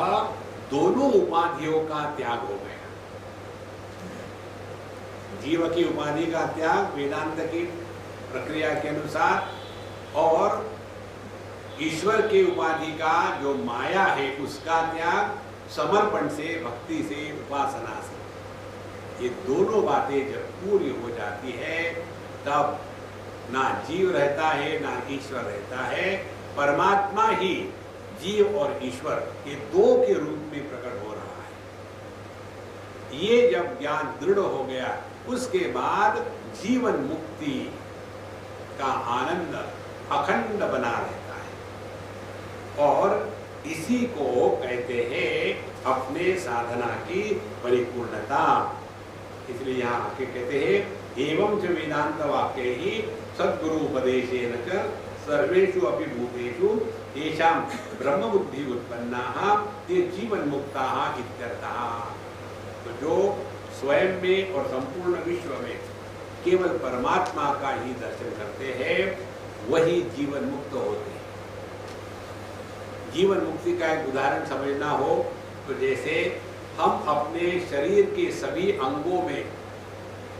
दोनों उपाधियों का त्याग हो गया। जीव की उपाधि का त्याग वेदांत की प्रक्रिया के अनुसार, और ईश्वर की उपाधि का जो माया है उसका त्याग समर्पण से, भक्ति से, उपासना से। ये दोनों बातें जब पूरी हो जाती है, तब ना जीव रहता है ना ईश्वर रहता है। परमात्मा ही जीव और ईश्वर ये दो के रूप में प्रकट हो रहा है। ये जब ज्ञान दृढ़ हो गया, उसके बाद जीवन मुक्ति का आनंद अखंड बना रहता है, और इसी को कहते हैं अपने साधना की परिपूर्णता। इसलिए यहाँ आके कहते हैं एवं च वेदांत वाक्य ही सद्गुरु उपदेशेन च सर्वेषु अपि भूतेषु येषां ब्रह्म बुद्धि उत्पन्नाः ते जीवन मुक्ताः इत्यर्थः। तो जो स्वयं में और संपूर्ण विश्व में केवल परमात्मा का ही दर्शन करते हैं, वही जीवन मुक्त होते हैं। जीवन मुक्ति का एक उदाहरण समझना हो तो जैसे हम अपने शरीर के सभी अंगों में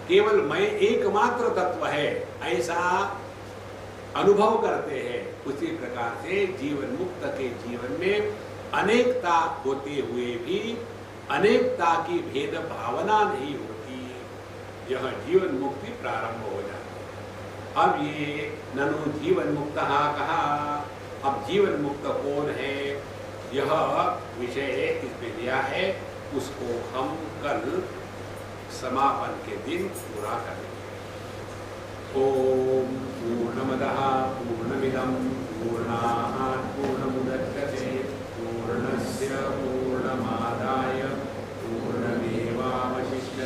केवल मैं एकमात्र तत्व है ऐसा अनुभव करते हैं, उसी प्रकार से जीवन मुक्त के जीवन में अनेकता होते हुए भी अनेकता की भेद भावना नहीं होती, यह जीवन मुक्ति प्रारंभ हो जाती है। अब ये ननु जीवन मुक्त कहा, अब जीवन मुक्त कौन है, यह विषय इसमें दिया है, उसको हम कल समापन के दिन पूरा करेंगे। ओम पूर्णमदः पूर्णमिदं पूर्णात् पूर्णमुदच्यते पूर्णस्य पूर्णमादाय पूर्णमेवावशिष्यते।